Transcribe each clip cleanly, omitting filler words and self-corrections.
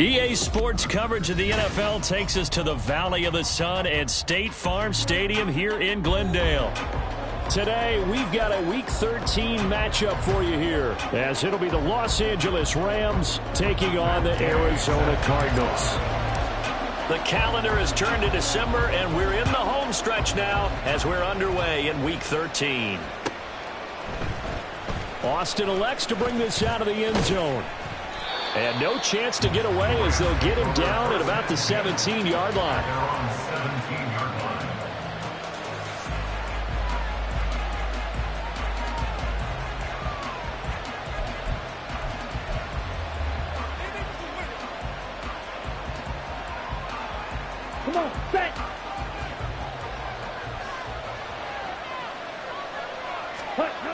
EA Sports coverage of the NFL takes us to the Valley of the Sun at State Farm Stadium here in Glendale. Today, we've got a Week 13 matchup for you here, as it'll be the Los Angeles Rams taking on the Arizona Cardinals. The calendar has turned to December, and we're in the home stretch now as we're underway in Week 13. Austin elects to bring this out of the end zone. And no chance to get away as they'll get him down at about the 17-yard line. Come on, set.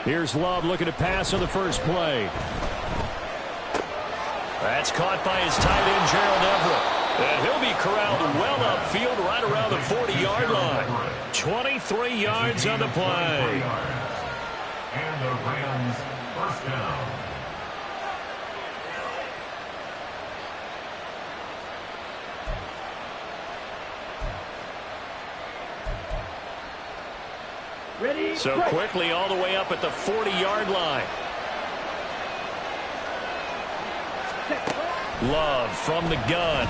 Here's Love looking to pass on the first play. That's caught by his tight end, Gerald Everett. And he'll be corralled well upfield right around the 40-yard line. 23 yards on the play. And the Rams first down. Ready? So quickly all the way up at the 40-yard line. Love from the gun.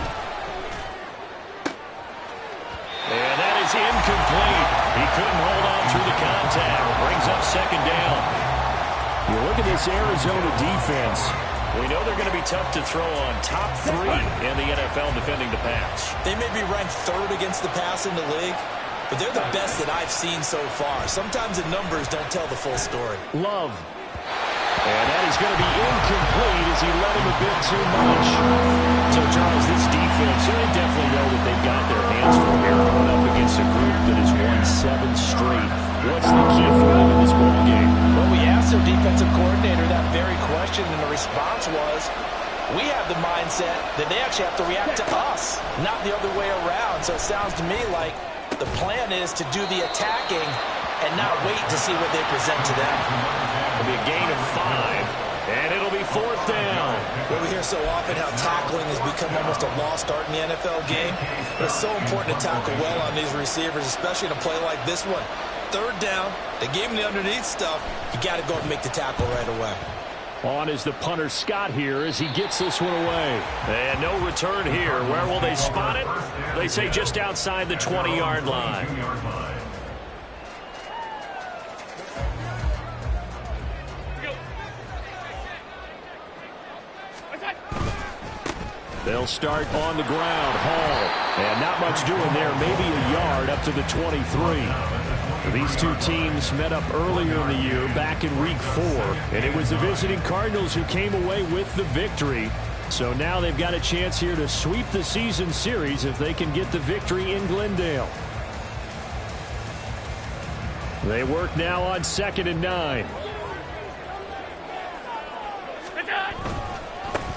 And that is incomplete. He couldn't hold on through the contact. Brings up second down. You look at this Arizona defense. We know they're going to be tough to throw on. Top 3 in the NFL defending the pass. They may be ranked 3rd against the pass in the league, but they're the best that I've seen so far. Sometimes the numbers don't tell the full story. Love. And that is going to be incomplete as he let him a bit too much. So, Charles, this defense, they definitely know what they've got their hands full here going up against a group that has won 7 straight. What's the key for them in this ball game? Well, we asked their defensive coordinator that very question, and the response was, we have the mindset that they actually have to react to us, not the other way around. So it sounds to me like the plan is to do the attacking and not wait to see what they present to them. It'll be a gain of 5, and it'll be 4th down. Well, we hear so often how tackling has become almost a lost art in the NFL game. But it's so important to tackle well on these receivers, especially in a play like this one. 3rd down, they gave him the underneath stuff. You got to go and make the tackle right away. On is the punter Scott here as he gets this one away. And no return here. Where will they spot it? They say just outside the 20-yard line. They'll start on the ground. Hall. And not much doing there. Maybe a yard up to the 23. These two teams met up earlier in the year, back in Week 4. And it was the visiting Cardinals who came away with the victory. So now they've got a chance here to sweep the season series if they can get the victory in Glendale. They work now on 2nd and 9.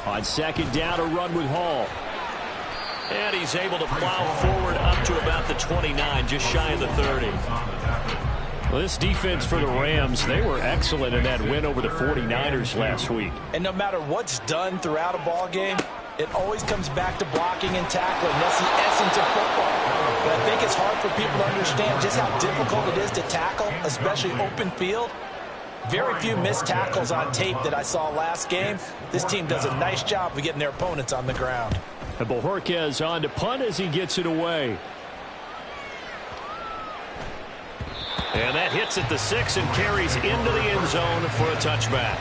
On 2nd down, a run with Hall. And he's able to plow forward up to about the 29, just shy of the 30. Well, this defense for the Rams, they were excellent in that win over the 49ers last week. And no matter what's done throughout a ball game, it always comes back to blocking and tackling. That's the essence of football. But I think it's hard for people to understand just how difficult it is to tackle, especially open field. Very few missed tackles on tape that I saw last game. This team does a nice job of getting their opponents on the ground. And Bojorquez on to punt as he gets it away. And that hits at the 6 and carries into the end zone for a touchback.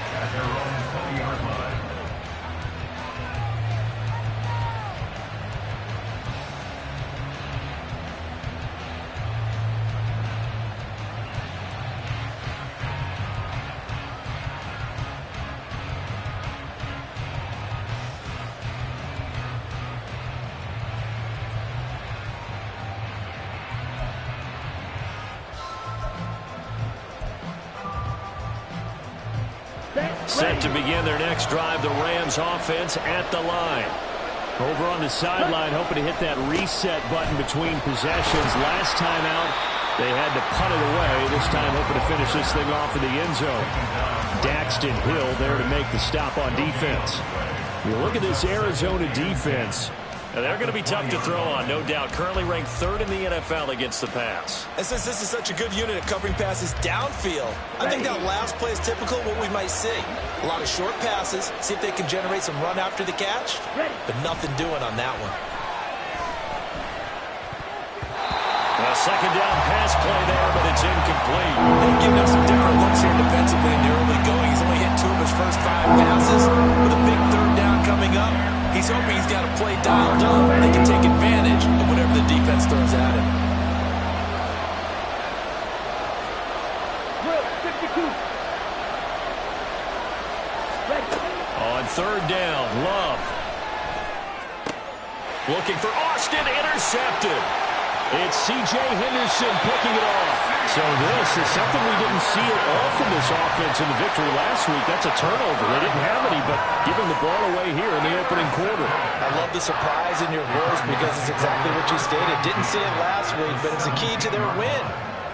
Set to begin their next drive, the Rams offense at the line. Over on the sideline, hoping to hit that reset button between possessions. Last time out, they had to punt it away. This time, hoping to finish this thing off in the end zone. Daxton Hill there to make the stop on defense. You look at this Arizona defense. And they're going to be tough to throw on, no doubt. Currently ranked 3rd in the NFL against the pass. And since this is such a good unit at covering passes downfield, I think that last play is typical of what we might see. A lot of short passes, see if they can generate some run after the catch, but nothing doing on that one. A second down pass play there, but it's incomplete. They're giving him some different looks here defensively in the early going. He's only hit 2 of his first 5 passes. With a big 3rd down coming up, he's hoping he's got a play dialed up. They can take advantage of whatever the defense throws at him. On 3rd down, Love. Looking for Austin, intercepted. It's C.J. Henderson picking it off. So this is something we didn't see at all from this offense in the victory last week. That's a turnover. They didn't have any, but giving the ball away here in the opening quarter. I love the surprise in your voice because it's exactly what you stated. Didn't see it last week, but it's a key to their win.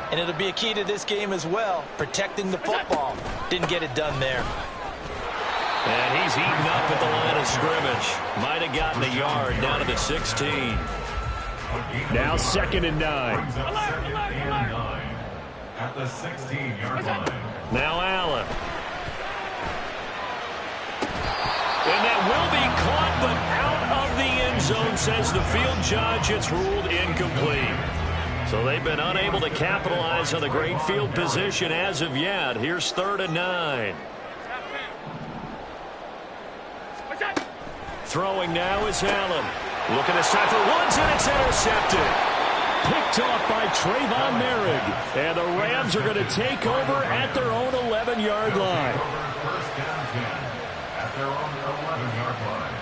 And it'll be a key to this game as well, protecting the football. Didn't get it done there. And he's eaten up at the line of scrimmage. Might have gotten a yard down to the 16. Now 2nd and 9. At the 16-yard line. Now Allen. And that will be caught, but out of the end zone, says the field judge. It's ruled incomplete. So they've been unable to capitalize on the great field position as of yet. Here's 3rd and 9. Throwing now is Allen. Looking to set for Woods, and it's intercepted. Picked off by Trayvon Merrick. And the Rams are going to take over at their own 11-yard line. First down 10 at their own 11-yard line.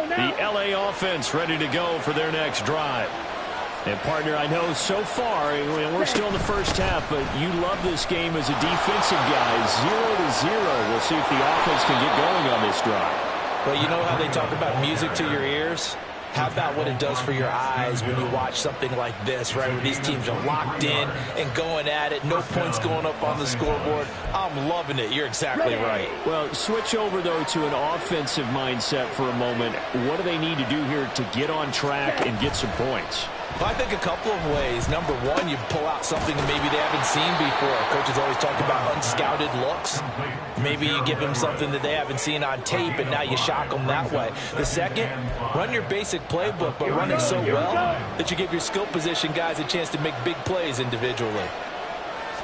The L.A. offense ready to go for their next drive. And, partner, I know so far, and we're still in the first half, but you love this game as a defensive guy. 0-0. We'll see if the offense can get going on this drive. Well, you know how they talk about music to your ears? How about what it does for your eyes when you watch something like this, right, where these teams are locked in and going at it, no points going up on the scoreboard? I'm loving it. You're exactly right. Well, switch over, though, to an offensive mindset for a moment. What do they need to do here to get on track and get some points? Well, I think a couple of ways. Number one, you pull out something that maybe they haven't seen before. Coaches always talk about unscouted looks. Maybe you give them something that they haven't seen on tape, and now you shock them that way. The second, run your basic playbook, but run it so well that you give your skill position guys a chance to make big plays individually.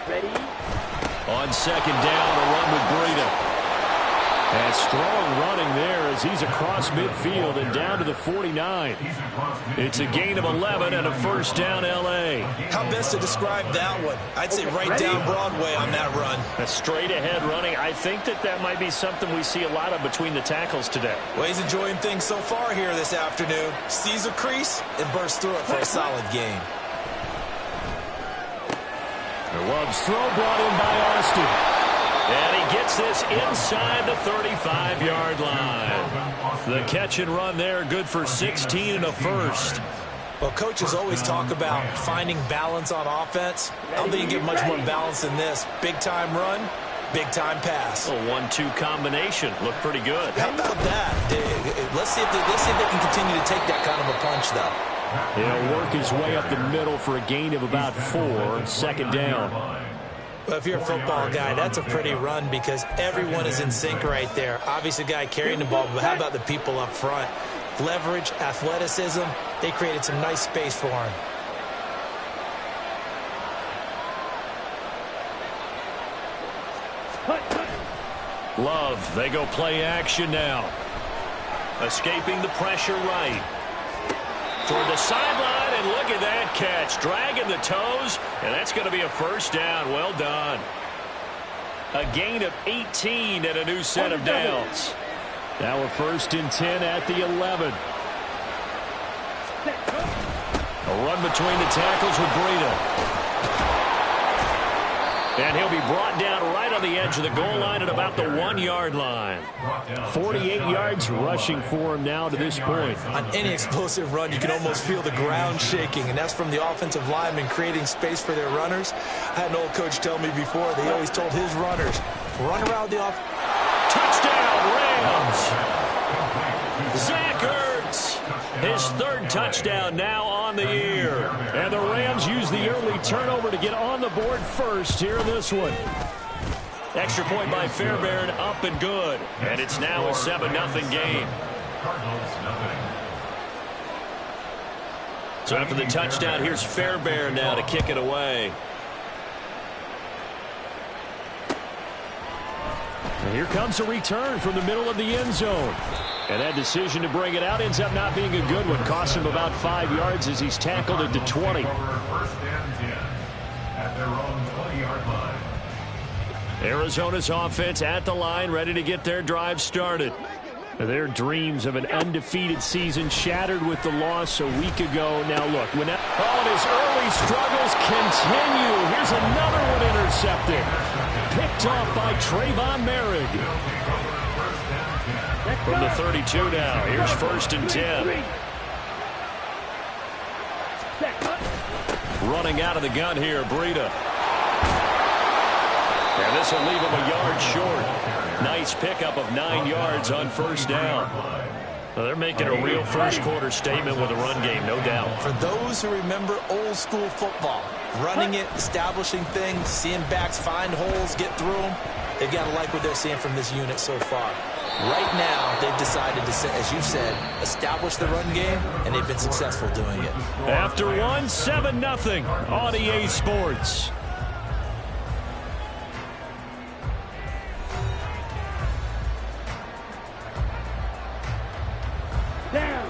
Ready? On 2nd down, a run with Breida. And strong running there as he's across midfield and down to the 49. It's a gain of 11 and a first down L.A. How best to describe that one? I'd say right down Broadway on that run. A straight ahead running. I think that might be something we see a lot of between the tackles today. Well, he's enjoying things so far here this afternoon. Sees a crease and bursts through it for a solid gain. Love's throw brought in by Austin. And he gets this inside the 35-yard line. The catch and run there, good for 16 and a first. Well, coaches always talk about finding balance on offense. I don't think you get much more balance than this. Big-time run, big-time pass. A 1-2 combination. Looked pretty good. How about that? Let's see if they can continue to take that kind of a punch, though. He'll work his way up the middle for a gain of about 4. 2nd down. Well, if you're a football guy, that's a pretty run because everyone is in sync right there. Obviously, the guy carrying the ball, but how about the people up front? Leverage, athleticism, they created some nice space for him. Love, they go play action now. Escaping the pressure right. Toward the sideline, and look at that catch. Dragging the toes, and that's going to be a first down. Well done. A gain of 18 and a new set of downs. Now a 1st and 10 at the 11. A run between the tackles with Breida. And he'll be brought down right on the edge of the goal line at about the 1-yard line. 48 yards rushing for him now to this point. On any explosive run, you can almost feel the ground shaking, and that's from the offensive linemen creating space for their runners. I had an old coach tell me before, they always told his runners, run around the off. Touchdown, Rams! Zach Ertz, his 3rd touchdown now on the year. And the Rams use the early turnover to get on the board first here in this one. Extra point by Fairbairn, up and good. And it's now a 7-0 game. So after the touchdown, here's Fairbairn now to kick it away. And here comes a return from the middle of the end zone. And that decision to bring it out ends up not being a good one. Cost him about 5 yards as he's tackled at the 20. 1st and 10 at their own 20-yard line. Arizona's offense at the line, ready to get their drive started. Their dreams of an undefeated season shattered with the loss a week ago. Now look, when that, and his early struggles continue. Here's another one intercepted. Picked off by Trayvon Merrick. From the 32 now, here's 1st and 10. Running out of the gun here, Breida. And this will leave him a yard short. Nice pickup of 9 yards on 1st down. Well, they're making a real first-quarter statement with a run game, no doubt. For those who remember old-school football, running it, establishing things, seeing backs find holes, get through them, they've got to like what they're seeing from this unit so far. Right now, they've decided to, as you said, establish the run game, and they've been successful doing it. After one, 7-0 on EA Sports. Down.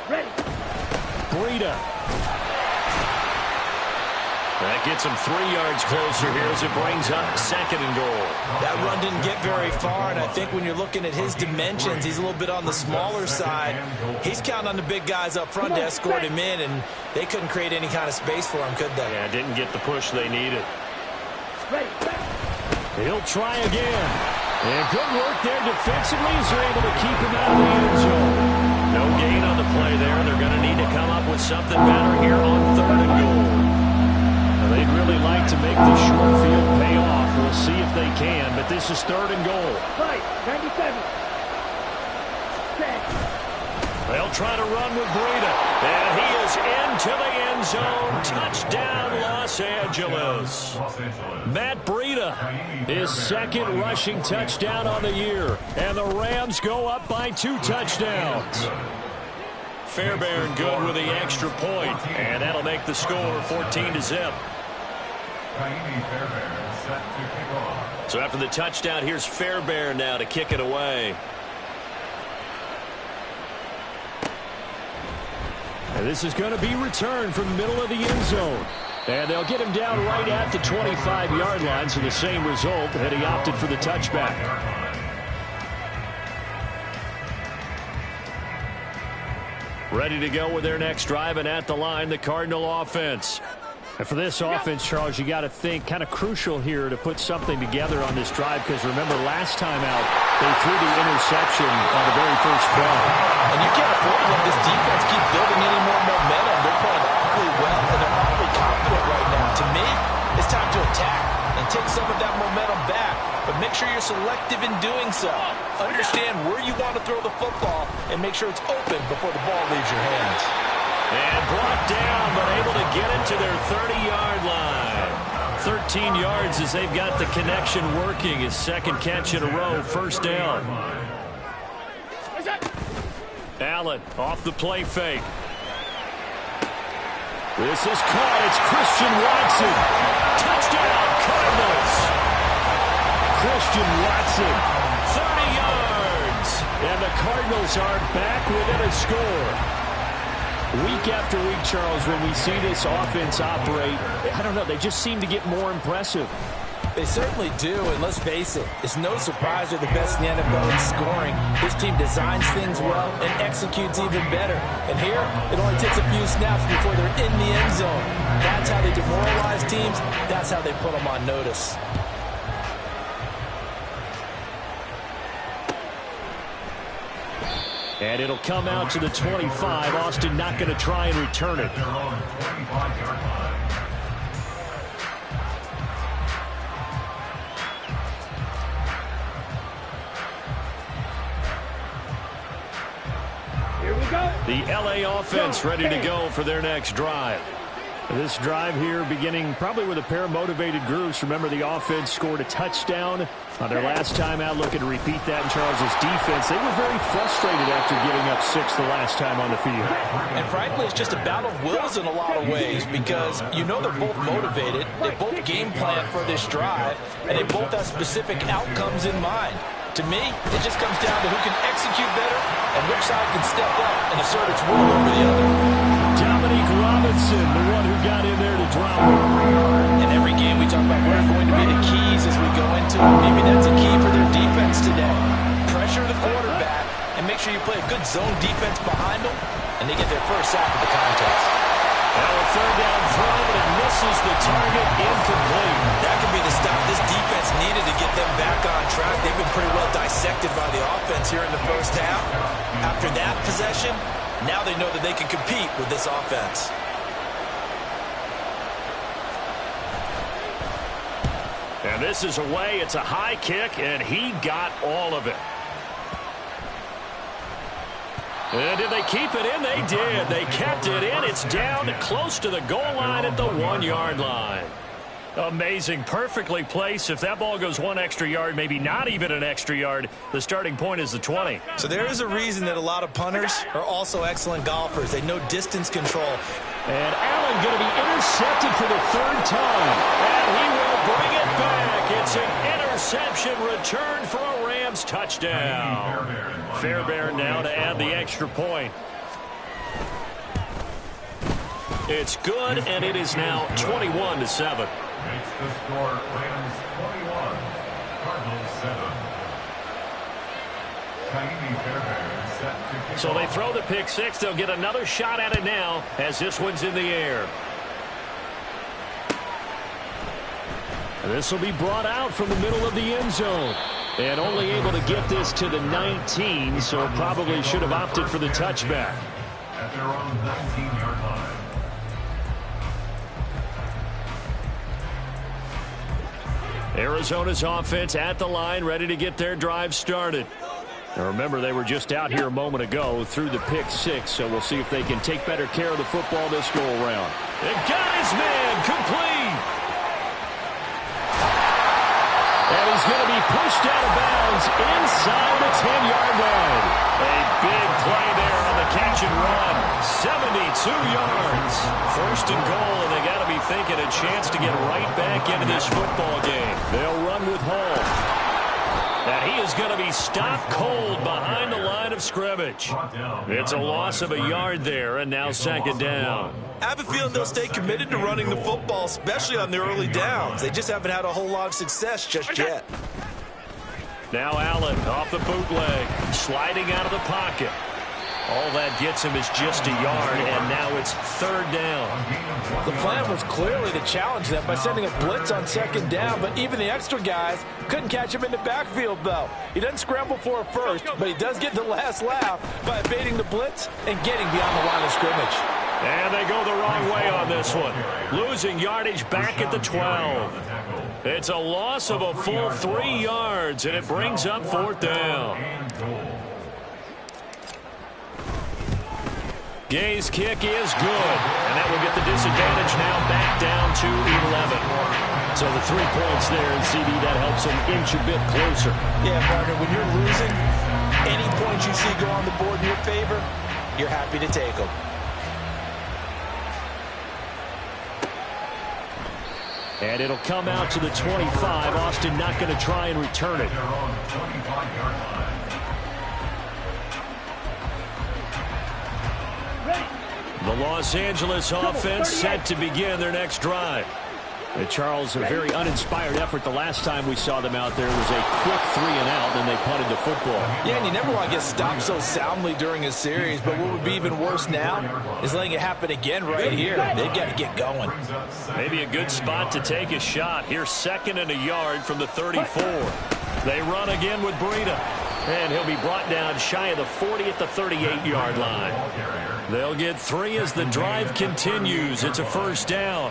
Ready. Breida. That gets him 3 yards closer here as it brings up 2nd and goal. That run didn't get very far, and I think when you're looking at his dimensions, he's a little bit on the smaller side. He's counting on the big guys up front to escort him in, and they couldn't create any kind of space for him, could they? Yeah, didn't get the push they needed. Ready. He'll try again. And good work there defensively as they're able to keep him out of the end zone. No gain on the play there. They're going to need to come up with something better here on 3rd and goal. Now, they'd really like to make the short field pay off. We'll see if they can, but this is 3rd and goal. Fight. 97. They'll try to run with Breida. And he is into the end zone. Touchdown, Los Angeles. Matt Breida, his 2nd rushing touchdown on the year. And the Rams go up by 2 touchdowns. Fairbairn good with the extra point. And that'll make the score 14-0. So after the touchdown, here's Fairbairn now to kick it away. And this is going to be returned from the middle of the end zone. And they'll get him down right at the 25-yard line, so the same result had he opted for the touchback. Ready to go with their next drive, and at the line, the Cardinal offense. And for this offense, Charles, you got to think kind of crucial here to put something together on this drive, because remember last time out, they threw the interception on the very first play. And you can't afford to let this defense keep building any more momentum. They're playing awfully well, and they're awfully confident right now. To me, it's time to attack and take some of that momentum back. But make sure you're selective in doing so. Understand where you want to throw the football and make sure it's open before the ball leaves your hands. And brought down, but able to get it to their 30-yard line. 13 yards as they've got the connection working. His 2nd catch in a row, 1st down. Allen off the play fake. This is caught. It's Christian Watson. Touchdown, Cardinals. Christian Watson, 30 yards. And the Cardinals are back within a score. Week after week, Charles, when we see this offense operate, I don't know, they just seem to get more impressive. They certainly do, and let's face it, it's no surprise they're the best in the NFL in scoring. This team designs things well and executes even better. And here, it only takes a few snaps before they're in the end zone. That's how they demoralize teams. That's how they put them on notice. And it'll come out to the 25. Austin not going to try and return it. Here we go. The LA offense ready to go for their next drive. This drive here beginning probably with a pair of motivated groups. Remember, the offense scored a touchdown on their last time out, looking to repeat that in Charles's defense. They were very frustrated after giving up 6 the last time on the field. And frankly, it's just a battle of wills in a lot of ways because you know they're both motivated. They both game plan for this drive, and they both have specific outcomes in mind. To me, it just comes down to who can execute better and which side can step up and assert its will over the other. Dominique Robinson, the one who got in there to drop it. In every game, we talk about what are going to be the keys as we go into it. Maybe that's a key for their defense today. Pressure the quarterback and make sure you play a good zone defense behind them, and they get their first sack of the contest. Now a third down throw, but it misses the target, incomplete. That could be the stop this defense needed to get them back on track. They've been pretty well dissected by the offense here in the first half. After that possession, now they know that they can compete with this offense. And this is away. It's a high kick, and he got all of it. And did they keep it in? They did. They kept it in. It's down close to the goal line at the 1-yard line. Amazing. Perfectly placed. If that ball goes 1 extra yard, maybe not even an extra yard, the starting point is the 20. So there is a reason that a lot of punters are also excellent golfers. They know distance control. And Allen going to be intercepted for the 3rd time. And he will bring it back. It's an interception return for a Rams touchdown. Fairbairn now to add the extra point. It's good, and it is now 21-7. Makes the score Rams 21, Cardinals 7. Fairbairn set to kick So they off. throw the pick 6. They'll get another shot at it now as this one's in the air. This will be brought out from the middle of the end zone. And only able to get this to the 19, so probably should have opted for the touchback. At their own 19-yard line. Arizona's offense at the line, ready to get their drive started. Now remember, they were just out here a moment ago through the pick 6, so we'll see if they can take better care of the football this go-around. It got his man complete. And he's going to be pushed out of bounds inside the 10-yard line. A big play there on the catch and run. 72 yards. 1st and goal, and they got to be thinking a chance to get right back into this football game. They'll run with Hall. And he is going to be stopped cold behind the line of scrimmage. It's a loss of a yard there, and now 2nd down. I have a feeling they'll stay committed to running the football, especially on the early downs. They just haven't had a whole lot of success just yet. Now Allen off the bootleg, sliding out of the pocket. All that gets him is just a yard, and now it's 3rd down. The plan was clearly to challenge them by sending a blitz on 2nd down, but even the extra guys couldn't catch him in the backfield, though. He doesn't scramble for a first, but he does get the last laugh by evading the blitz and getting beyond the line of scrimmage. And they go the wrong way on this one. Losing yardage back at the 12. It's a loss of a full 3 yards, and it brings up 4th down. Gay's kick is good, and that will get the disadvantage now back down to 11. So the 3 points there, and CD, that helps them inch a bit closer. Yeah, partner, when you're losing, any points you see go on the board in your favor, you're happy to take them. And it'll come out to the 25. Austin not going to try and return it. Their own 25-yard line. The Los Angeles offense set to begin their next drive. Charles, a very uninspired effort the last time we saw them out there. It was a quick 3-and-out, and they punted the football. Yeah, and you never want to get stopped so soundly during a series, but what would be even worse now is letting it happen again right here. They've got to get going. Maybe a good spot to take a shot. Here's 2nd and a yard from the 34. They run again with Breida. And he'll be brought down shy of the 40 at the 38-yard line. They'll get 3 as the drive continues. It's a first down.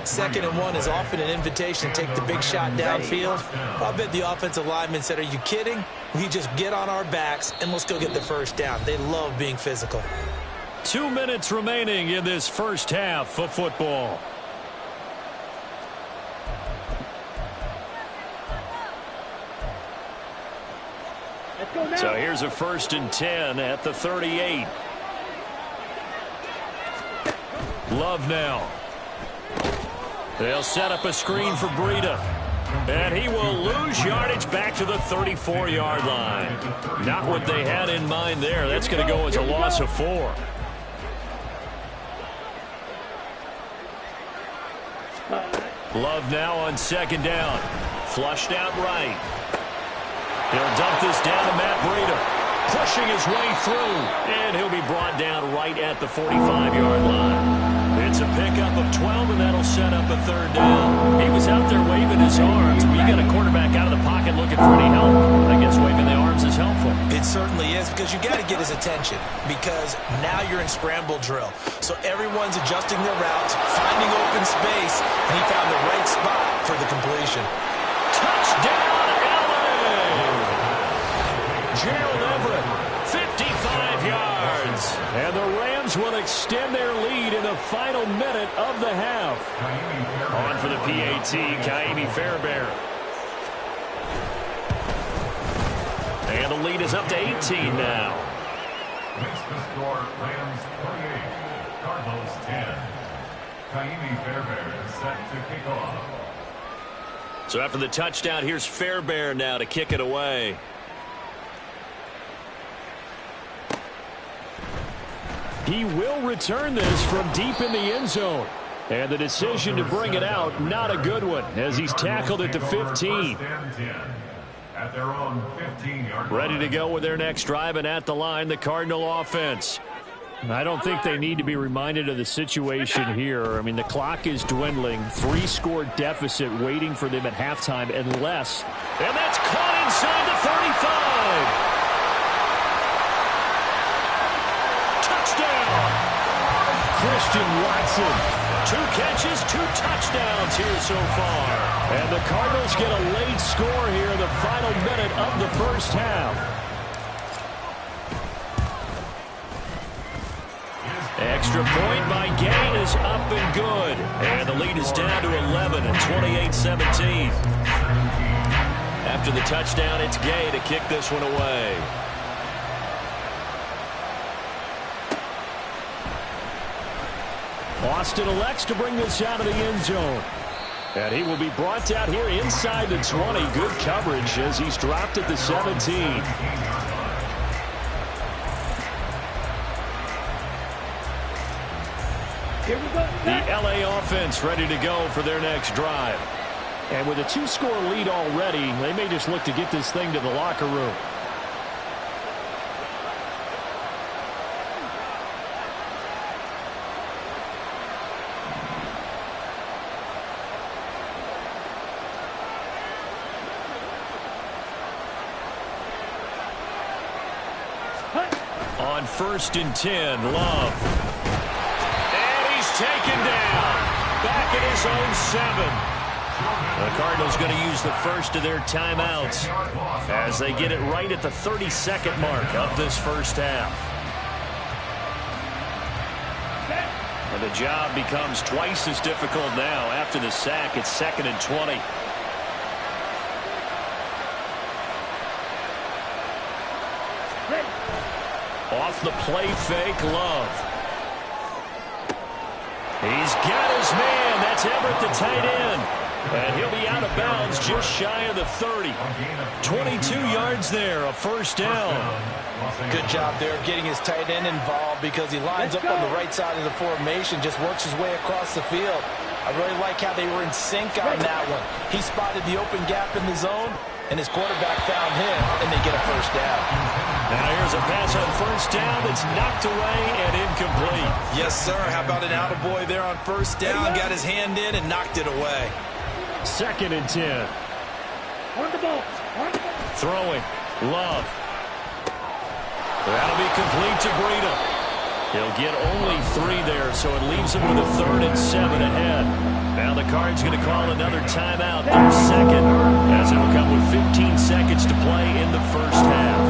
2nd and 1 is often an invitation to take the big shot downfield. I bet the offensive lineman said, are you kidding? We just get on our backs and let's go get the first down. They love being physical. 2 minutes remaining in this first half of football. So here's a 1st and 10 at the 38. Love now. They'll set up a screen for Breida. And he will lose yardage back to the 34-yard line. Not what they had in mind there. That's going to go as a loss of 4. Love now on 2nd down. Flushed out right. He'll dump this down to Matt Breida. Pushing his way through. And he'll be brought down right at the 45-yard line. It's a pickup of 12, and that'll set up a 3rd down. He was out there waving his arms. When you got a quarterback out of the pocket looking for any help, I guess waving the arms is helpful. It certainly is, because you got to get his attention, because now you're in scramble drill. So everyone's adjusting their routes, finding open space, and he found the right spot for the completion. Touchdown! Gerald Everett, 55 yards. And the Rams will extend their lead in the final minute of the half. On for the PAT, Kaimi Fairbairn. And the lead is up to 18 now. Makes the score Rams 28, Cardinals 10. Kaimi Fairbairn is set to kick off. So after the touchdown, here's Fairbairn now to kick it away. He will return this from deep in the end zone. And the decision to bring it out, not a good one, as he's tackled at the 15. At their own 15-yard line. Ready to go with their next drive, and at the line, the Cardinal offense. I don't think they need to be reminded of the situation here. I mean, the clock is dwindling. 3-score deficit waiting for them at halftime unless... And that's caught inside the 35. Christian Watson. 2 catches, 2 touchdowns here so far. And the Cardinals get a late score here in the final minute of the first half. Extra point by Gain is up and good. And the lead is down to 11 at 28-17. After the touchdown, it's Gay to kick this one away. Austin elects to bring this out of the end zone. And he will be brought down here inside the 20. Good coverage as he's dropped at the 17. Here we go. The LA offense ready to go for their next drive. And with a 2-score lead already, they may just look to get this thing to the locker room. On 1st and 10, Love. And he's taken down. Back at his own 7. The Cardinals going to use the first of their timeouts as they get it right at the 32nd mark of this first half. And the job becomes twice as difficult now after the sack. It's 2nd and 20. Off the play fake, Love. He's got his man. That's Everett, the tight end. And he'll be out of bounds just shy of the 30. 22 yards there, a first down. Good job there of getting his tight end involved, because he lines up on the right side of the formation, just works his way across the field. I really like how they were in sync on that one. He spotted the open gap in the zone, and his quarterback found him, and they get a first down. Now here's a pass on first down that's knocked away and incomplete. Yes, sir. How about an attaboy there on first down? Got his hand in and knocked it away. 2nd and 10. On the ball. Throwing. Love. That'll be complete to Breida. He'll get only 3 there, so it leaves him with a 3rd and 7 ahead. Now the Cards going to call another timeout, their second, as it'll come with 15 seconds to play in the first half.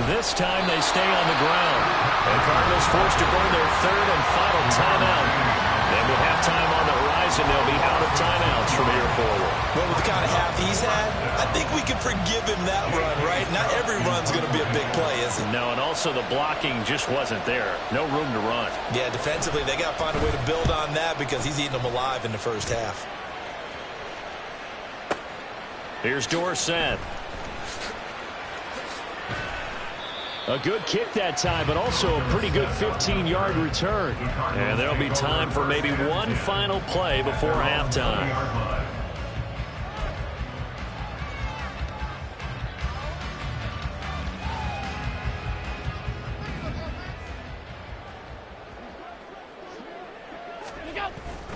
This time they stay on the ground. The Cardinals forced to burn their 3rd and final timeout. And with halftime on the horizon, they'll be out of timeouts from here forward. Well, with the kind of half he's had, I think we can forgive him that run, right? Not every run's going to be a big play, is it? No, and also the blocking just wasn't there. No room to run. Yeah, defensively, they got to find a way to build on that because he's eating them alive in the first half. Here's Dorsett. A good kick that time, but also a pretty good 15-yard return. And there'll be time for maybe one final play before halftime.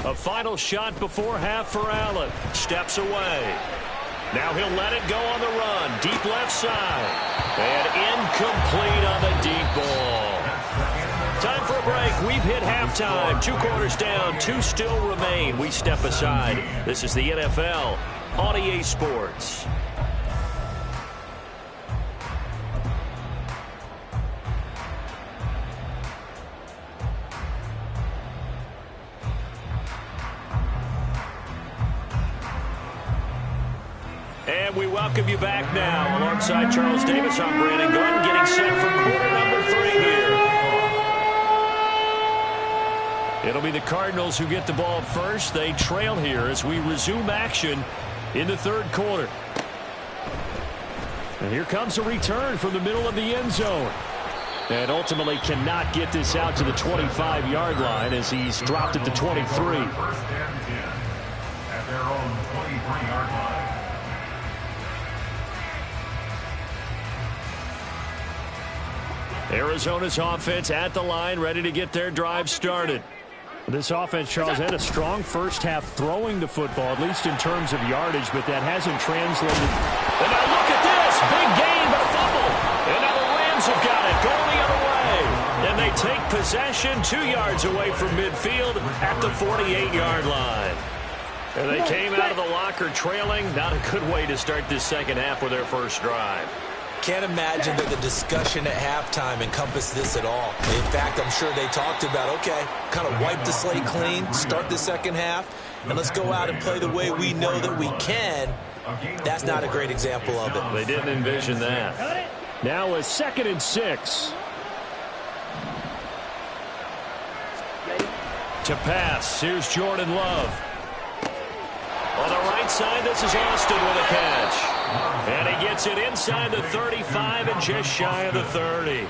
A final shot before half for Allen. Steps away. Now he'll let it go on the run. Deep left side. And incomplete on the deep ball. Time for a break. We've hit halftime. 2 quarters down. 2 still remain. We step aside. This is the NFL on EA Sports. And we welcome you back now. Alongside Charles Davis, I'm Brandon Gordon, getting set for quarter number 3 here. It'll be the Cardinals who get the ball first. They trail here as we resume action in the 3rd quarter. And here comes a return from the middle of the end zone. And ultimately cannot get this out to the 25-yard line as he's dropped at the 23. First and 10 at their own 23-yard line. Arizona's offense at the line, ready to get their drive started. This offense, Charles, had a strong first half throwing the football, at least in terms of yardage, but that hasn't translated. And now look at this. Big gain, but a fumble. And now the Rams have got it, going the other way. And they take possession 2 yards away from midfield at the 48-yard line. And they came out of the locker trailing. Not a good way to start this second half with their first drive. Can't imagine that the discussion at halftime encompassed this at all. In fact, I'm sure they talked about, okay, kind of wipe the slate clean, start the second half, and let's go out and play the way we know that we can. That's not a great example of it. They didn't envision that. Now a 2nd and 6. To pass, here's Jordan Love. On the right side, this is Austin with a catch. And he gets it inside the 35 and just shy of the 30.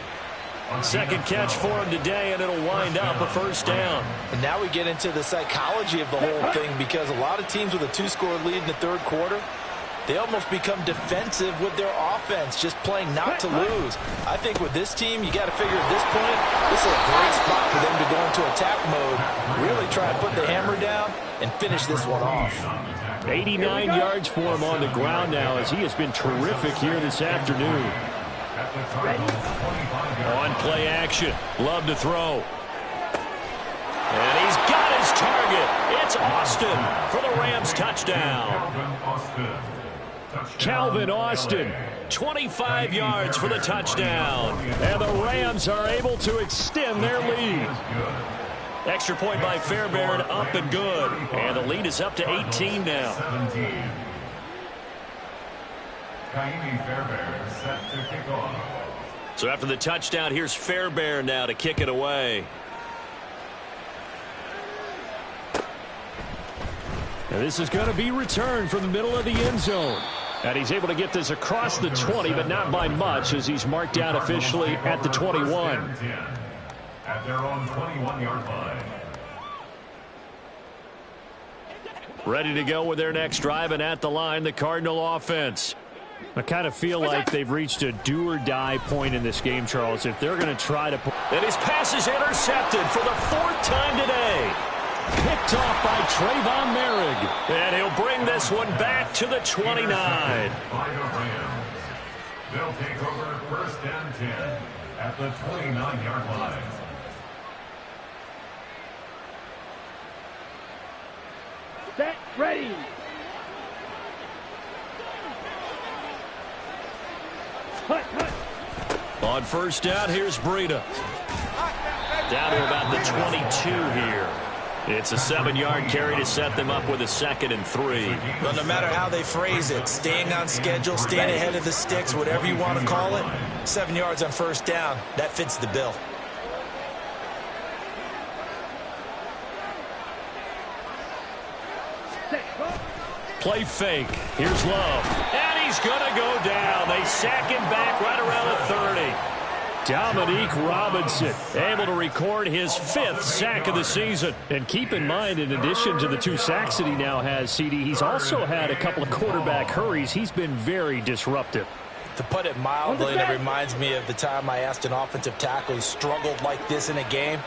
Second catch for him today, and it'll wind up a first down. And now we get into the psychology of the whole thing, because a lot of teams with a 2-score lead in the 3rd quarter, they almost become defensive with their offense, just playing not to lose. I think with this team, you got to figure at this point, this is a great spot for them to go into attack mode, really try to put the hammer down and finish this one off. 89 yards for him on the ground now, as he has been terrific here this afternoon. On play action, Love to throw. And he's got his target. It's Austin for the Rams touchdown. Calvin Austin, 25 yards for the touchdown. and the Rams are able to extend their lead. Extra point by Fairbairn, up and good. And the lead is up to 18 now. 17. Kaimi Fairbairn set to kick off. So after the touchdown, here's Fairbairn now to kick it away. And this is going to be returned from the middle of the end zone. And he's able to get this across the 20, but not by much, as he's marked down officially at the 21. At their own 21-yard line. Ready to go with their next drive, and at the line, the Cardinal offense. I kind of feel like they've reached a do-or-die point in this game, Charles. If they're going to try to... And his pass is intercepted for the 4th time today. Picked off by Trayvon Merrick. And he'll bring this one back to the 29. By the Rams. They'll take over 1st and 10 at the 29-yard line. Set, ready. Hut, hut. On 1st down, here's Breida. Down to about the 22 here. It's a 7-yard carry to set them up with a 2nd and 3. Well, no matter how they phrase it, staying on schedule, staying ahead of the sticks, whatever you want to call it, 7 yards on 1st down, that fits the bill. Play fake. Here's Love. And he's going to go down. They sack him back right around the 30. Dominique Robinson able to record his 5th sack of the season. And keep in mind, in addition to the 2 sacks that he now has, CD, he's also had a couple of quarterback hurries. He's been very disruptive. To put it mildly, and it reminds me of the time I asked an offensive tackle who struggled like this in a game.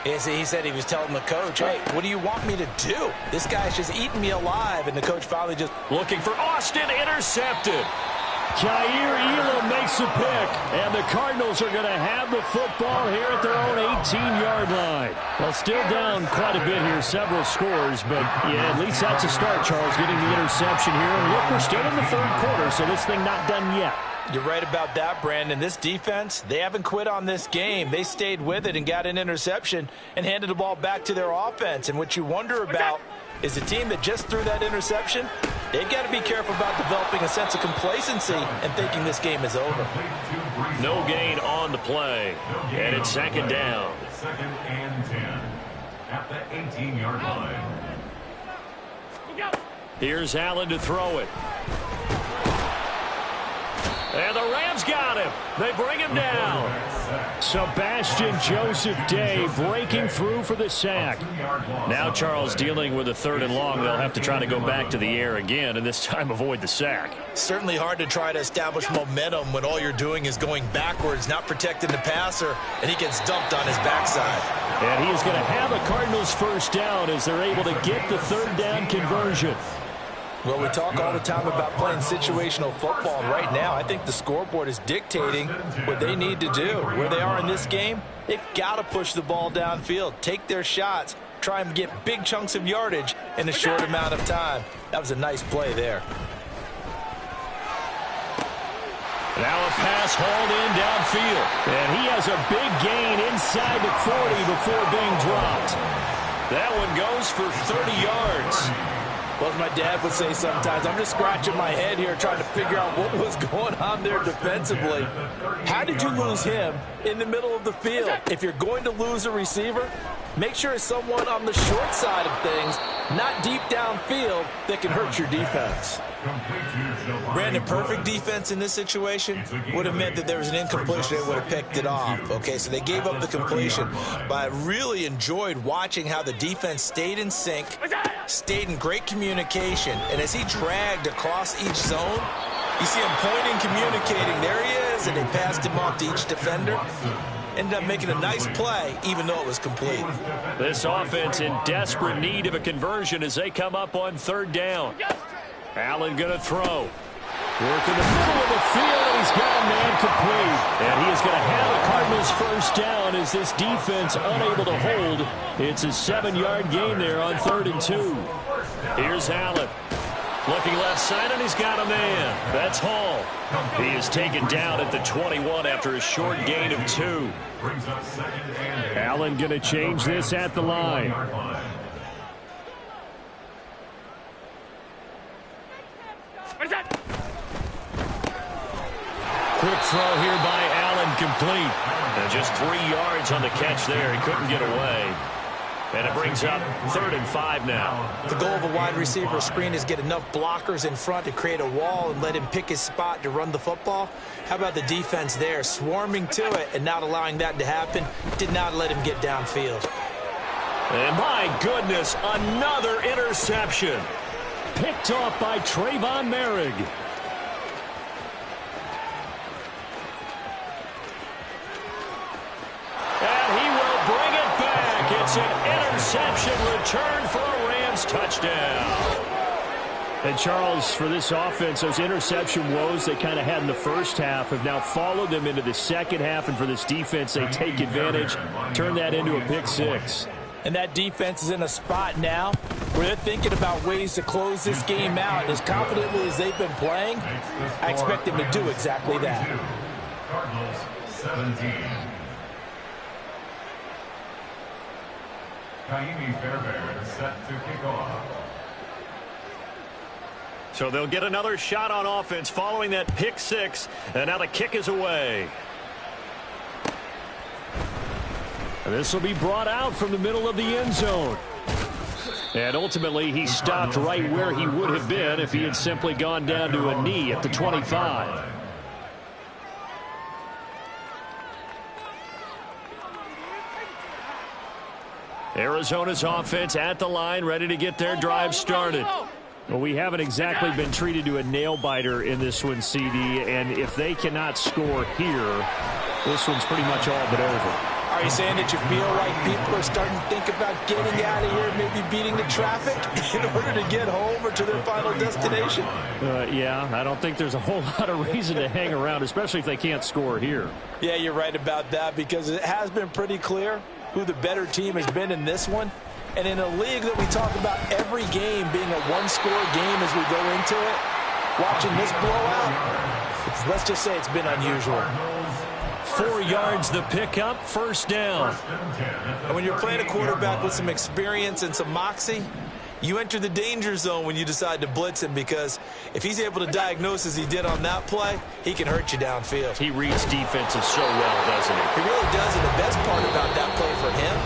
He said he was telling the coach, hey, what do you want me to do? This guy's just eating me alive. And the coach finally just... Looking for Austin, intercepted. Jair Elam makes a pick, and the Cardinals are going to have the football here at their own 18-yard line. Well, still down quite a bit here, several scores, but yeah, at least that's a start, Charles, getting the interception here. And look, we're still in the 3rd quarter, so this thing not done yet. You're right about that, Brandon. This defense, they haven't quit on this game. They stayed with it and got an interception and handed the ball back to their offense. And what you wonder about is the team that just threw that interception, they've got to be careful about developing a sense of complacency and thinking this game is over. No gain on the play. And it's 2nd down. 2nd and 10 at the 18-yard line. Here's Allen to throw it. And the Rams got him. They bring him down. Sebastian Joseph Day breaking through for the sack. Now Charles dealing with a 3rd and long. They'll have to try to go back to the air again, and this time avoid the sack. Certainly hard to try to establish momentum when all you're doing is going backwards, not protecting the passer, and he gets dumped on his backside. And he is going to have a Cardinals 1st down as they're able to get the 3rd down conversion. Well, we talk all the time about playing situational football, and right now I think the scoreboard is dictating what they need to do. Where they are in this game, they've got to push the ball downfield, take their shots, try and get big chunks of yardage in a short amount of time. That was a nice play there. Now a pass hauled in downfield. And he has a big gain inside the 40 before being dropped. That one goes for 30 yards. Well, as my dad would say sometimes, I'm just scratching my head here trying to figure out what was going on there defensively. How did you lose him in the middle of the field? If you're going to lose a receiver, make sure it's someone on the short side of things, not deep downfield, that can hurt your defense. Brandon, perfect defense in this situation would have meant that there was an incompletion and would have picked it off. Okay, so they gave up the completion, but I really enjoyed watching how the defense stayed in sync, stayed in great communication, and as he dragged across each zone, you see him pointing, communicating. There he is, and they passed him off to each defender. Ended up making a nice play, even though it was complete. This offense in desperate need of a conversion as they come up on 3rd down. Allen going to throw. Work in the middle of the field, and he's got a man complete. And he is going to have a Cardinals 1st down as this defense unable to hold. It's a 7-yard gain there on 3rd and 2. Here's Allen. Looking left side, and he's got a man. That's Hall. He is taken down at the 21 after a short gain of 2. Allen going to change this at the line. Quick throw here by Allen, complete. And just 3 yards on the catch there. He couldn't get away. And it brings up 3rd and 5 now. The goal of a wide receiver screen is get enough blockers in front to create a wall and let him pick his spot to run the football. How about the defense there, swarming to it and not allowing that to happen? Did not let him get downfield. And my goodness, another interception. Picked off by Trayvon Merrick. And he will bring it back. It's an interception return for a Rams touchdown. And, Charles, for this offense, those interception woes they kind of had in the first half have now followed them into the second half. And for this defense, they take advantage, turn that into a pick six. And that defense is in a spot now where they're thinking about ways to close this game out. As confidently as they've been playing, I expect them to do exactly that. Cardinals 17. Kaimi Fairbairn is set to kick off. So they'll get another shot on offense following that pick six. And now the kick is away. This will be brought out from the middle of the end zone. And ultimately, he stopped right where he would have been if he had simply gone down to a knee at the 25. Arizona's offense at the line, ready to get their drive started. Well, we haven't exactly been treated to a nail-biter in this one, CD, and if they cannot score here, this one's pretty much all but over. Are you saying that you feel like people are starting to think about getting out of here, maybe beating the traffic in order to get home or to their final destination? Yeah, I don't think there's a whole lot of reason to hang around, especially if they can't score here. Yeah, you're right about that, because it has been pretty clear who the better team has been in this one. And in a league that we talk about every game being a one-score game as we go into it, watching this blowout, let's just say it's been unusual. 4 yards the pickup, first down. And when you're playing a quarterback with some experience and some moxie, you enter the danger zone when you decide to blitz him, because if he's able to diagnose as he did on that play, he can hurt you downfield. He reads defenses so well, doesn't he? He really does, and the best part about that play for him,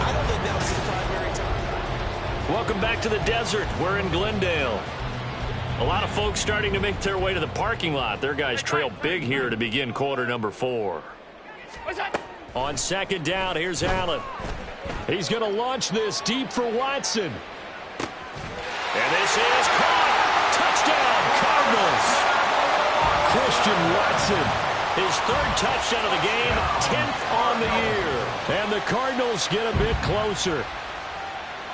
I don't think that was his primary time. Welcome back to the desert. We're in Glendale. A lot of folks starting to make their way to the parking lot. Their guys trail big here to begin quarter number 4. On second down, here's Allen. He's going to launch this deep for Watson. And this is caught. Touchdown, Cardinals. Christian Watson, his 3rd touchdown of the game, 10th on the year. And the Cardinals get a bit closer.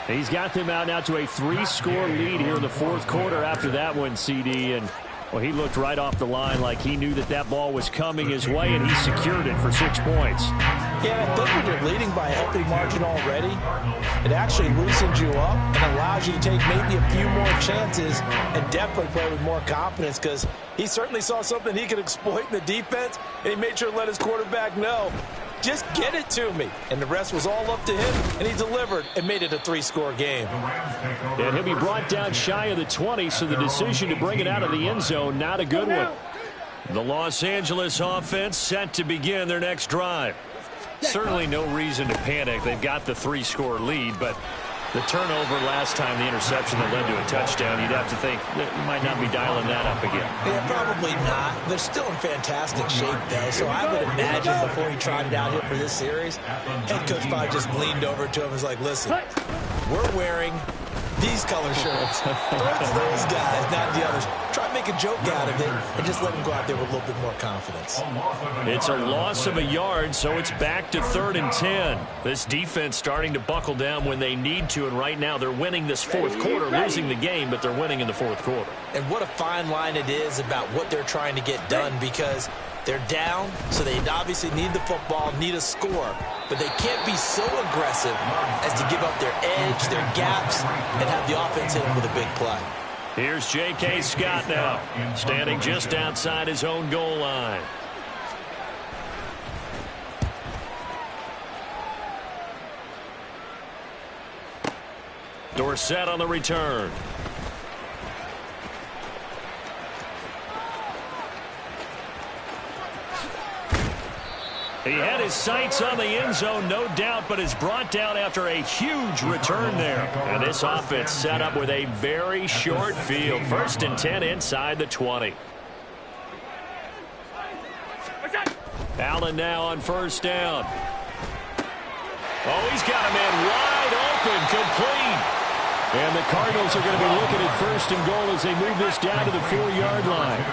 He's got them out now to a 3-score lead here in the 4th quarter after that one, CD. And, well, he looked right off the line like he knew that ball was coming his way, and he secured it for 6 points. Yeah, I think when you're leading by a healthy margin already, it actually loosens you up and allows you to take maybe a few more chances and definitely play with more confidence, because he certainly saw something he could exploit in the defense, and he made sure to let his quarterback know, just get it to me. And the rest was all up to him, and he delivered and made it a 3-score game. And he'll be brought down shy of the 20, so the decision to bring it out of the end zone, not a good one. The Los Angeles offense set to begin their next drive. Certainly no reason to panic. They've got the 3-score lead, but the turnover last time, the interception that led to a touchdown, you'd have to think that you might not be dialing that up again. Yeah, probably not. They're still in fantastic shape, though, so I would imagine before he tried it out here for this series, head coach probably just leaned over to him and was like, listen, we're wearing these color shirts. Throw it to those guys, not the others. Try to make a joke out of it and just let them go out there with a little bit more confidence. It's a loss of a yard, so it's back to 3rd and 10. This defense starting to buckle down when they need to, and right now they're winning this 4th quarter, losing the game, but they're winning in the 4th quarter. And what a fine line it is about what they're trying to get done, because they're down, so they obviously need the football, need a score, but they can't be so aggressive as to give up their edge, their gaps, and have the offense hit them with a big play. Here's J.K. Scott now, standing just outside his own goal line. Dorsett on the return. He had his sights on the end zone, no doubt, but is brought down after a huge return there. And this offense set up with a very short field. 1st and 10 inside the 20. Allen now on 1st down. Oh, he's got a man wide open, complete. And the Cardinals are going to be looking at 1st and goal as they move this down to the 4-yard line.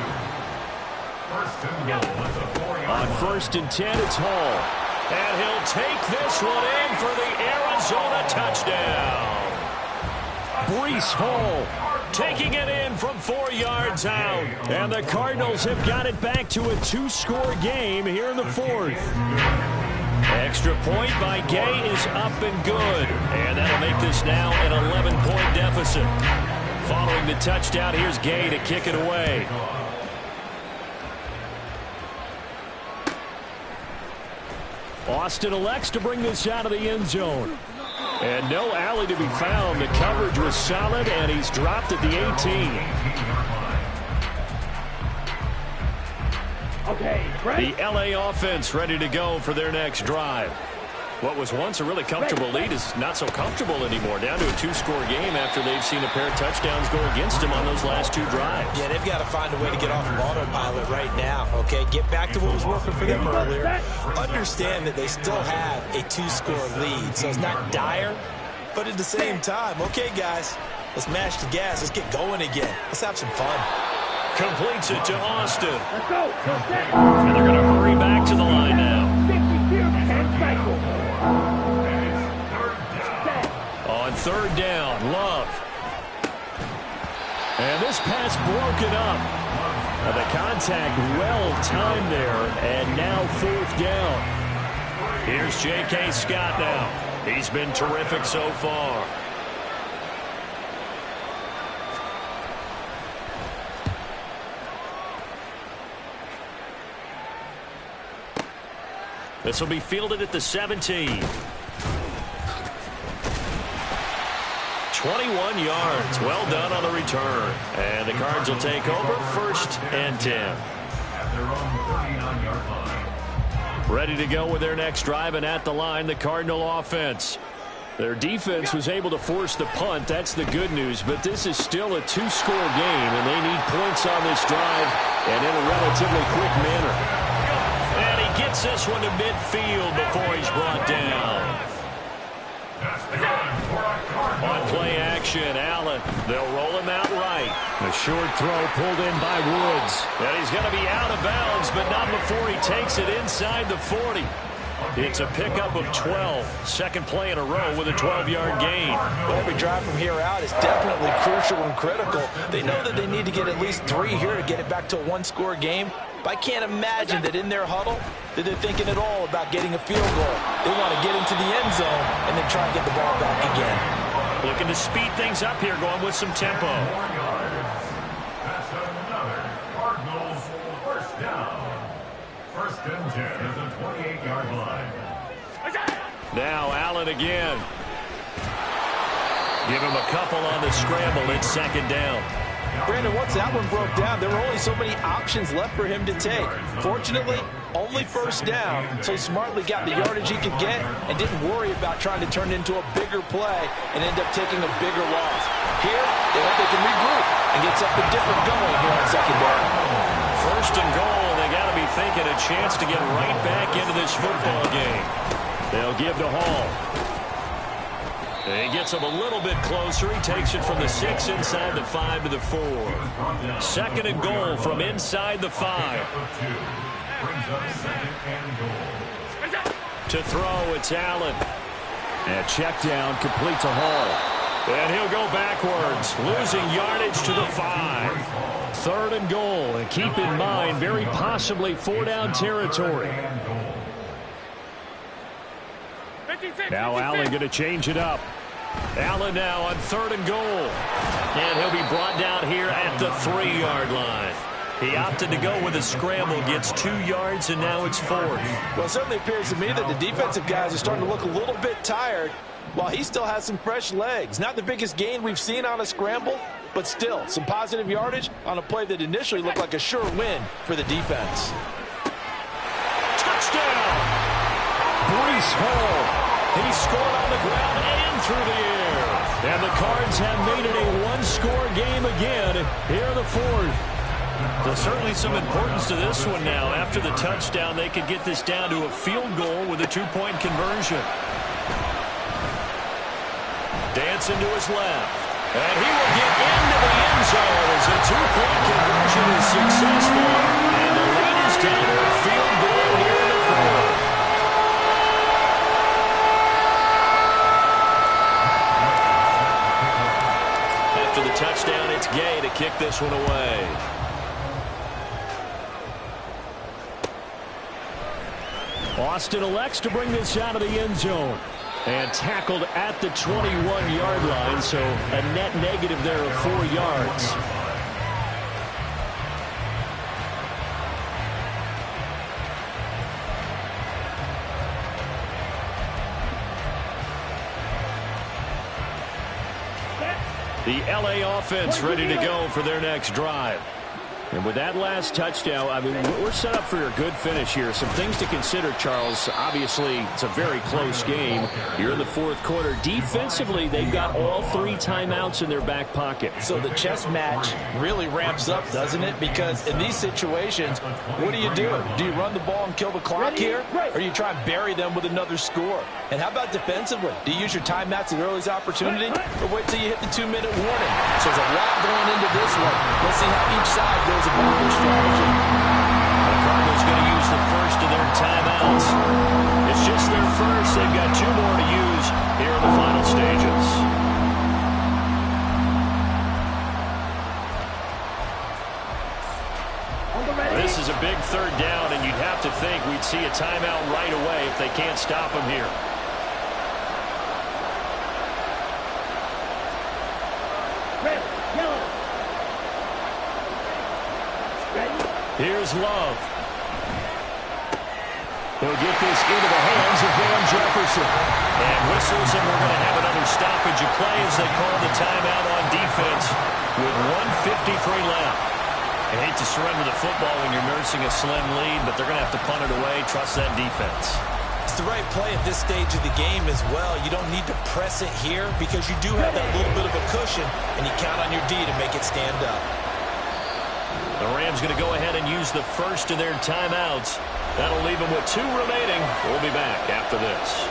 On 1st and 10, it's Hall. And he'll take this one in for the Arizona touchdown. Breece Hall taking it in from 4 yards out. And the Cardinals have got it back to a 2-score game here in the 4th. Extra point by Gay is up and good. And that'll make this now an 11-point deficit. Following the touchdown, here's Gay to kick it away. Austin elects to bring this out of the end zone. And no alley to be found. The coverage was solid, and he's dropped at the 18. Okay, ready? The LA offense ready to go for their next drive. What was once a really comfortable lead is not so comfortable anymore. Down to a 2-score game after they've seen a pair of touchdowns go against them on those last 2 drives. Yeah, they've got to find a way to get off of autopilot right now, okay? Get back to what was working for them earlier. Understand that they still have a 2-score lead, so it's not dire, but at the same time, okay, guys, let's mash the gas. Let's get going again. Let's have some fun. Completes it to Austin. Let's go. And they're going to hurry back to the line now. 52 and cycle. On 3rd down, Love. And this pass broken up. The contact well timed there, and now 4th down. Here's J.K. Scott now. He's been terrific so far. This will be fielded at the 17. 21 yards. Well done on the return. And the Cards will take over 1st and 10. At their own 39-yard line. Ready to go with their next drive, and at the line, the Cardinal offense. Their defense was able to force the punt. That's the good news. But this is still a 2-score game, and they need points on this drive and in a relatively quick manner. And he gets this one to midfield before he's brought down. On play action, Allen. They'll roll him out right. A short throw pulled in by Woods. And he's going to be out of bounds, but not before he takes it inside the 40. It's a pickup of 12. 2nd play in a row with a 12-yard gain. Well, every drive from here out is definitely crucial and critical. They know that they need to get at least 3 here to get it back to a 1-score game. But I can't imagine that in their huddle that they're thinking at all about getting a field goal. They want to get into the end zone and then try and get the ball back again. Looking to speed things up here, going with some tempo. That's another Cardinals 1st down. 1st and 10 is a 28-yard line. Now Allen again. Give him a couple on the scramble. It's 2nd down. Brandon, once that one broke down, there were only so many options left for him to take. Fortunately, only 1st down, so he smartly got the yardage he could get and didn't worry about trying to turn it into a bigger play and end up taking a bigger loss. Here, they hope they can regroup and get something different going here on 2nd down. 1st and goal, they got to be thinking a chance to get right back into this football game. They'll give to Hall. He gets him a little bit closer. He takes it from the 6 inside the 5 to the 4. 2nd and goal from inside the 5. To throw, it's Allen. And check down, complete to Hall. And he'll go backwards, losing yardage to the 5. 3rd and goal, and keep in mind, very possibly 4-down territory. Now Allen going to change it up. Allen now on 3rd and goal. And he'll be brought down here at the 3-yard line. He opted to go with a scramble, gets 2 yards, and now it's 4th. Well, it certainly appears to me that the defensive guys are starting to look a little bit tired while he still has some fresh legs. Not the biggest gain we've seen on a scramble, but still some positive yardage on a play that initially looked like a sure win for the defense. Touchdown! Breece Hall. He scored on the ground and through the air. And the Cards have made it a 1-score game again here in the 4th. There's certainly some importance to this one now. After the touchdown, they could get this down to a field goal with a 2-point conversion. Dancing to his left. And he will get into the end zone as a two-point conversion is successful. And the lead is down to a field goal here in the fourth. After the touchdown, it's Gay to kick this one away. Austin elects to bring this out of the end zone. And tackled at the 21-yard line, so a net negative there of 4 yards. The LA offense ready to go for their next drive. And with that last touchdown, I mean, we're set up for a good finish here. Some things to consider, Charles. Obviously, it's a very close game. You're in the fourth quarter. Defensively, they've got all 3 timeouts in their back pocket. So the chess match really ramps up, doesn't it? Because in these situations, what do you do? Do you run the ball and kill the clock here? Or do you try and bury them with another score? And how about defensively? Do you use your timeouts at the earliest opportunity? Or wait till you hit the 2-minute warning? So there's a lot going into this one. Let's see how each side goes about their strategy. The Cardinals going to use the first of their timeouts. It's just their first. They've got 2 more to use here in the final stages. This is a big third down, and you'd have to think we'd see a timeout right away if they can't stop them here. Here's Love. He'll get this into the hands of Van Jefferson. And whistles, and we're going to have another stoppage of play as they call the timeout on defense with 1:53 left. I hate to surrender the football when you're nursing a slim lead, but they're going to have to punt it away. Trust that defense. It's the right play at this stage of the game as well. You don't need to press it here because you do have that little bit of a cushion, and you count on your D to make it stand up. The Rams going to go ahead and use the first of their timeouts. That'll leave them with 2 remaining. We'll be back after this.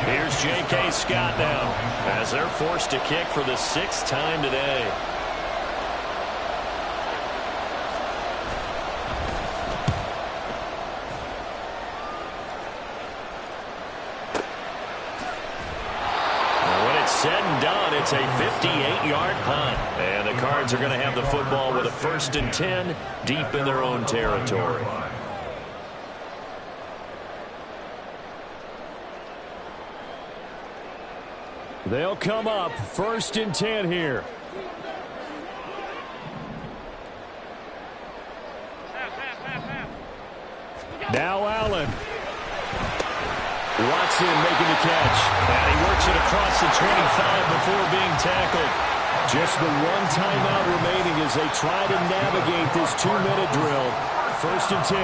Here's J.K. Scott now as they're forced to kick for the 6th time today. Said and done, it's a 58-yard punt. And the Cards are going to have the football with a 1st and 10 deep in their own territory. They'll come up 1st and 10 here. Now Allen. Watson making the catch. And he works it across the 25 before being tackled. Just the 1 timeout remaining as they try to navigate this 2-minute drill. 1st and 10.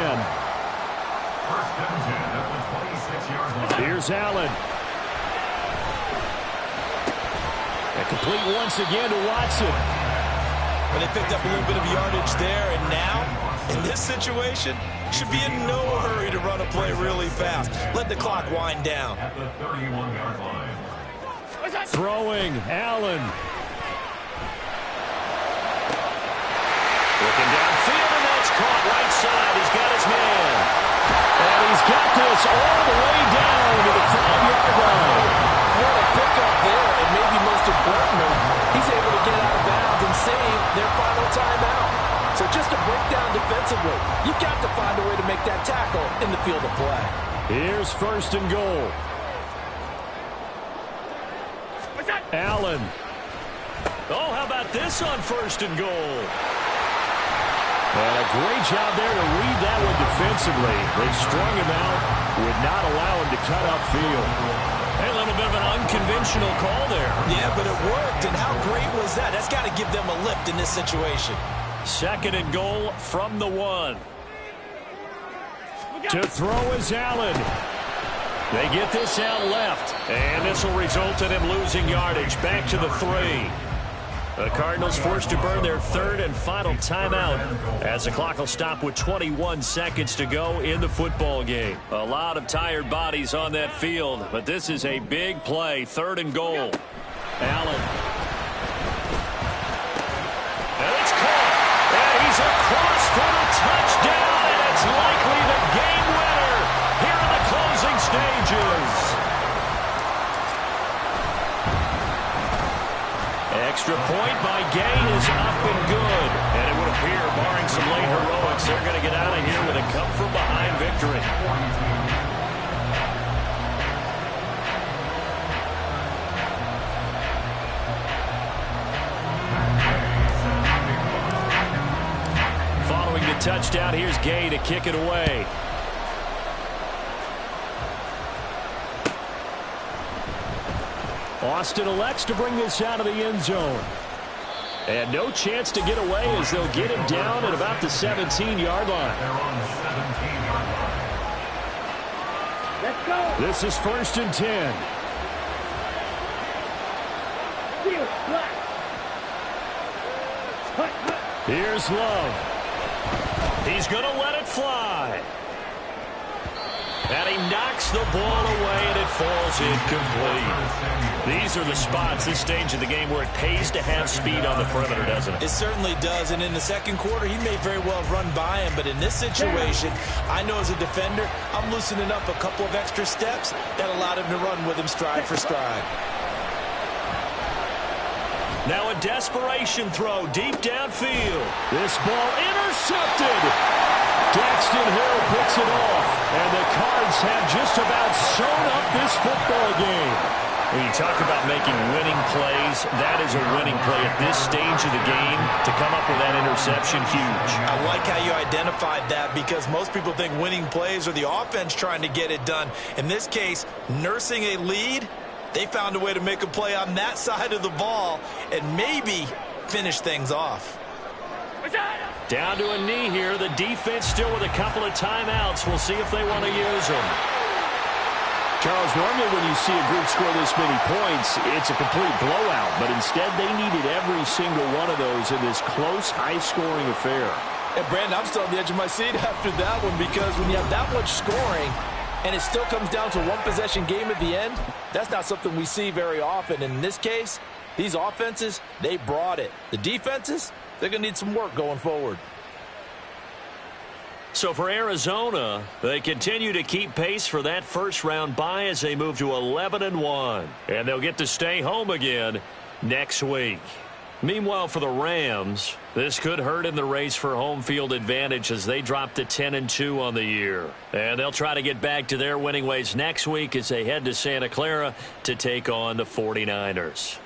1st and 10 at the 26-yard line. Here's Allen. And complete once again to Watson. But they picked up a little bit of yardage there, and now, in this situation, should be in no hurry to run a play really fast. Let the clock wind down. At the 31-yard line. Throwing, Allen. Looking downfield, and that's caught right side. He's got his man. And he's got this all the way down to the 5-yard line. What a pickup there, and maybe most importantly, he's able to get out of bounds and save their final timeout. So just a breakdown defensively. You've got to find a way to make that tackle in the field of play. Here's 1st and goal. Allen. Oh, how about this on 1st and goal? And a great job there to read that one defensively. They strung him out, would not allow him to cut upfield. A little bit of an unconventional call there. Yeah, but it worked, and how great was that? That's got to give them a lift in this situation. 2nd and goal from the 1. To throw is Allen. They get this out left, and this will result in him losing yardage. Back to the 3. The Cardinals forced to burn their third and final timeout as the clock will stop with 21 seconds to go in the football game. A lot of tired bodies on that field, but this is a big play, 3rd and goal. Allen. And it's caught. And he's across for the touchdown, and it's likely the game winner here in the closing stages. Extra point by Gay is up and good. And it would appear, barring some late heroics, they're going to get out of here with a come-from-behind victory. Following the touchdown, here's Gay to kick it away. Austin elects to bring this out of the end zone. And no chance to get away as they'll get him down at about the 17-yard line. Let's go. This is 1st and 10. Here's Love. He's going to let it fly. And he knocks the ball away, and it falls incomplete. These are the spots, this stage of the game, where it pays to have speed on the perimeter, doesn't it? It certainly does, and in the second quarter, he may very well have run by him, but in this situation, I know as a defender, I'm loosening up a couple of extra steps that allowed him to run with him stride for stride. Now a desperation throw deep downfield. This ball intercepted. Daxton Hill picks it off, and the Cards have just about sewn up this football game. When you talk about making winning plays, that is a winning play at this stage of the game. To come up with that interception, huge. I like how you identified that because most people think winning plays are the offense trying to get it done. In this case, nursing a lead, they found a way to make a play on that side of the ball and maybe finish things off. Down to a knee here. The defense still with a couple of timeouts. We'll see if they want to use them. Charles, normally when you see a group score this many points, it's a complete blowout. But instead, they needed every single one of those in this close, high-scoring affair. And, Brandon, I'm still on the edge of my seat after that one because when you have that much scoring and it still comes down to one-possession game at the end, that's not something we see very often. And in this case, these offenses, they brought it. The defenses, they're going to need some work going forward. So for Arizona, they continue to keep pace for that first-round bye as they move to 11-1. And they'll get to stay home again next week. Meanwhile, for the Rams, this could hurt in the race for home field advantage as they drop to 10-2 on the year. And they'll try to get back to their winning ways next week as they head to Santa Clara to take on the 49ers.